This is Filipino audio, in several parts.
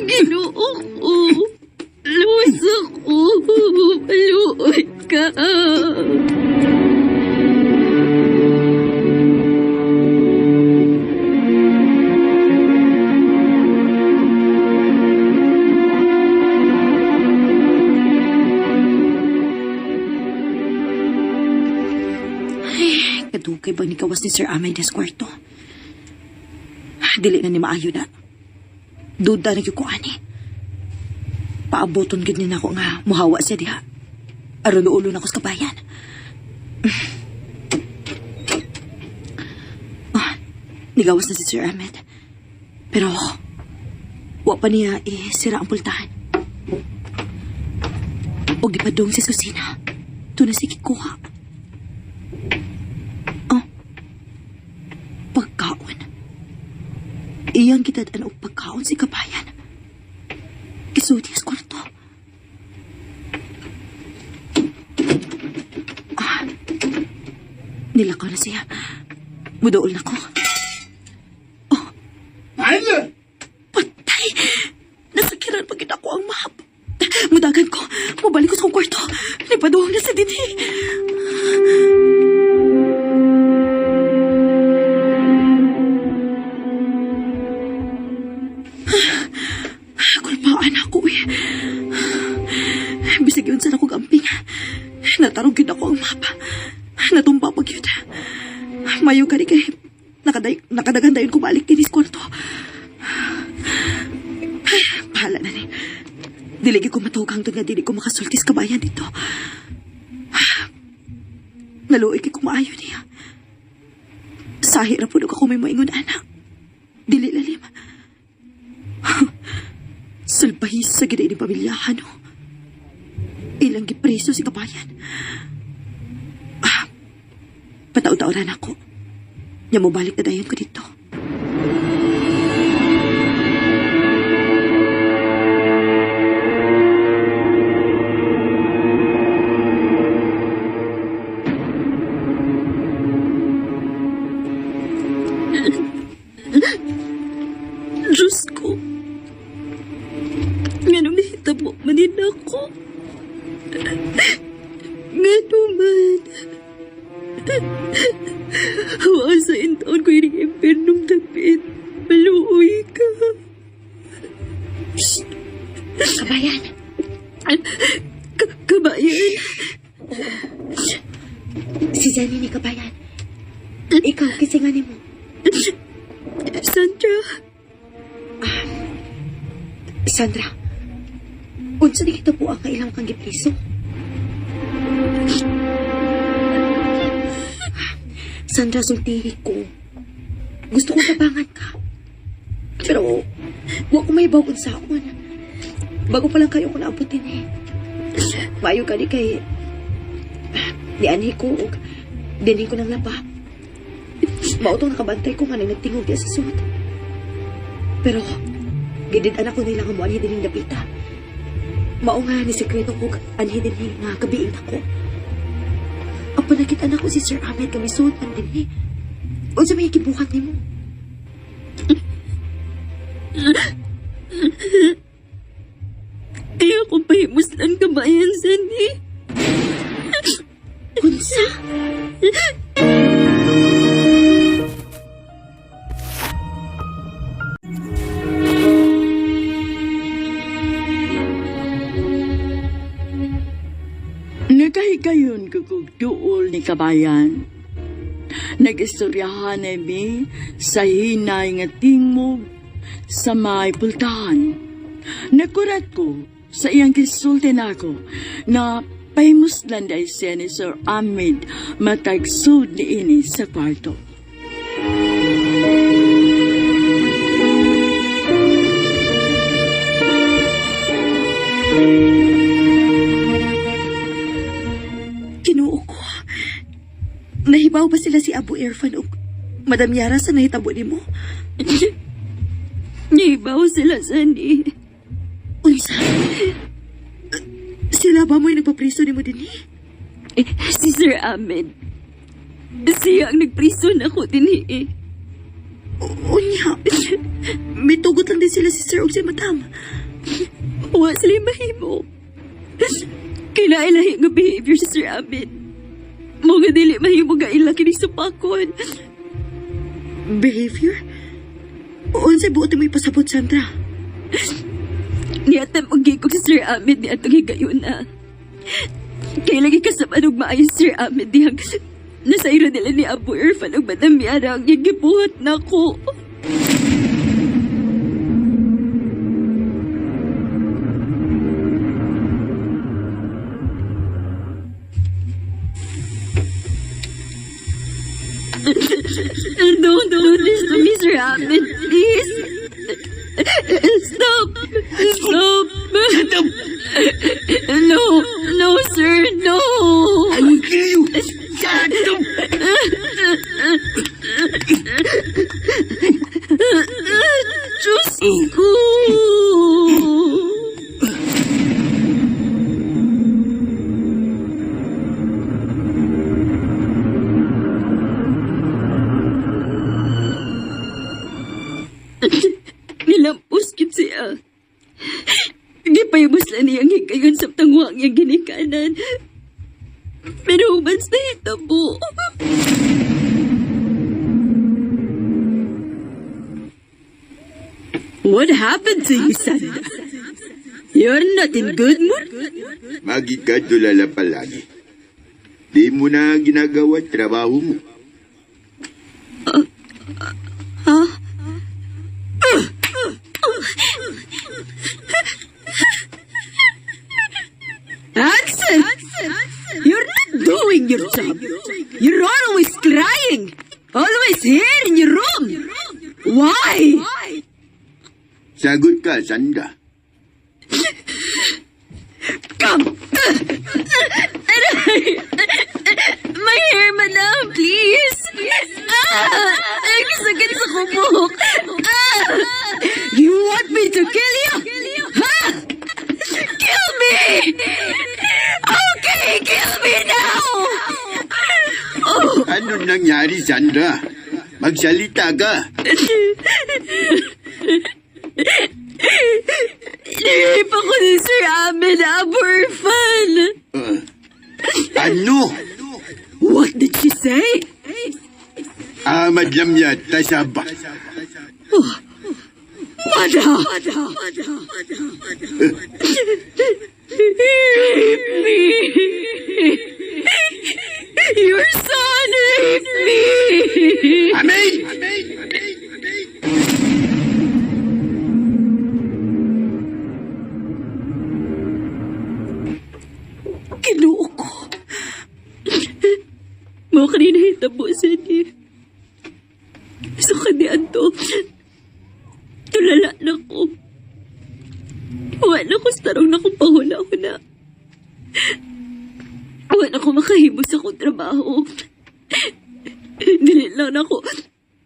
Ginoo ko. Luwas ako. Maluoy ka. Kadugay bang ni kawas ni Sir Ahmed des kwarto? Dili na ni maayo na. Duda na gyud ko ani. Paaboton gid ni nako nga muhawa siya diha. Aron ulo na ko sa kabayan. Nigawas na si Sir Ahmed. Pero wa pa niya sira ang pultahan. O gipadong sa kusina. Doon na sige kuha. Pagkaon. Iyang kitadaan og pagkaon si kabayan. Kisudi sa kwarto. Nilakaw na siya. Mudool na ko. Ano? Patay! Nasakiran pagkit ako ang map. Mudagan ko. Mabalik ko sa kwarto. Nipaduhong na sa dinhi. Kulpaan ako Bisag yun sa ako gamping. Natarong yun ako ang mapa. Natumpa pag yun. Mayo ka ni kay nakadagandayon ko balik din is kwarto. Bahala na ni. Diligi ko matugang doon nga dili ko makasultis kabayan dito. Naluoy kay kumaayo niya. Sahira po ako may maingon anak. Dili lalim. Salbahis sa gina ni pamilyahan, no? Ilang gipreso si kabayan. Pataw-taoran ako. Nya mo balik na dayon ko dito. Diyos ko. Nga nung nahitabo manin ako. Nga naman. Hawaan sa intaon ko yung impernong dapit. Maluoy ka. Kabayan. Kabayan. Si Jenny ni Kabayan. Ikaw, kisinganin mo. Sandra. Sandra, unsa di kita po ang kailang kang gipriso? Sandra, sultihi ko. Gusto ko tabangan ka. Pero, huwag ko may bawag sa akon. Bago pa lang kayo ko naabutin Mayo ka di kay... Di ani ko, dinig ko ng laba. Mautong nakabantay ko nga nagtingog di sa suot. Pero, gidid anak ko nila nga mo anhi din dapita. Mao nga ni sekreto ko anhi din nga kabiing ako. Ang panakit anak ko si Sir Ahmed kami suot ang din Unsa may kibuhat nimo? Di ako pahimuslan kabayan, Sandy. Unsa? Nagkahigayon kung duol ni kabayan. Nag-istoryahan na mi sa hinay nga tingmog sa may pultahan. Nakurat ko sa iyang kisulti na ako na pahimuslan day siya ni Sir Ahmed matagsud ni ini sa kwarto. Kinuo ko. Nahibaw ba sila si Abu Irfan o Madam Yara sa nahitabo ni mo? Nahibaw sila, Sandy. Unsa? Sila ba mo'y nagpapriso ni mo din Si Sir Ahmed. Siya ang nagpriso na ako din sila si Sir ug si Madam. Wa sila mahimo. Kinailahi nga behavior sa Sir Ahmed. Mga dili mahimo ga ila kini supakon. Behavior? Unsay buot mo ipasabot, Sandra? Niyatam og gikog si Sir Ahmed ni atong higayuna. Kaya lagi kasama ng maayos Sir Ahmed dihang nasayro nila ni Abu Irfan og Madam Miara ang gigibuhat na ko. Don't do this to me, Sir Ahmed, please. Stop. Stop. No, sir, no. I will kill you! Shut up! Diyos ko. Nilampos kit siya. Gipayabos lang niyang higayon sa tangwang niyang ginikanan. Pero humans na hitabo. What happened to you, Sandra? You're not in good mood? Magikadulala palagi. Di mo na ginagawa trabaho mo. Hansen! You're not doing your job. You're always crying. Always here in your room. Why? Sagot ka, Sandra. Come! My hair, madam, please! Ang sakit sa kubok! You want me to kill you? Huh? Kill me! Okay, kill me now! Ano nangyari, Sandra? Magsalita ka. Inihip ako ni Sir Ahmed Abu Irfan! Ano? What did she say? Ahmad Lamyat, tasaba. Wada! He raped me! Your son raped me! Amen! Kinuo ko. Mga kanina hitabo sa niya. So kandian to. Tulala na ko. Wala ko sa tarong na kong pahula-hula. Wala ko makahibos sa akong trabaho. Dili lang ako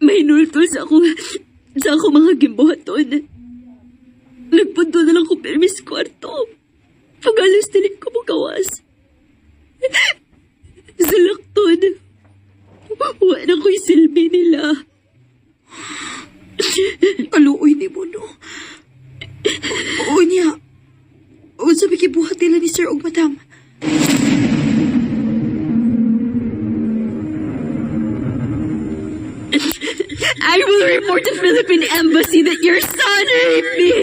mahinultol sa ako mga gimbuhaton. Nagpunto na lang ko permis kwarto. Pag-alas dinig ko magawas. Sa lakton. Wala ko'y silbi nila. Kaluoy ni mo, no? Oo niya. O sabi kibuhat nila ni Sir og Madam. I will report to Philippine Embassy that your son raped me.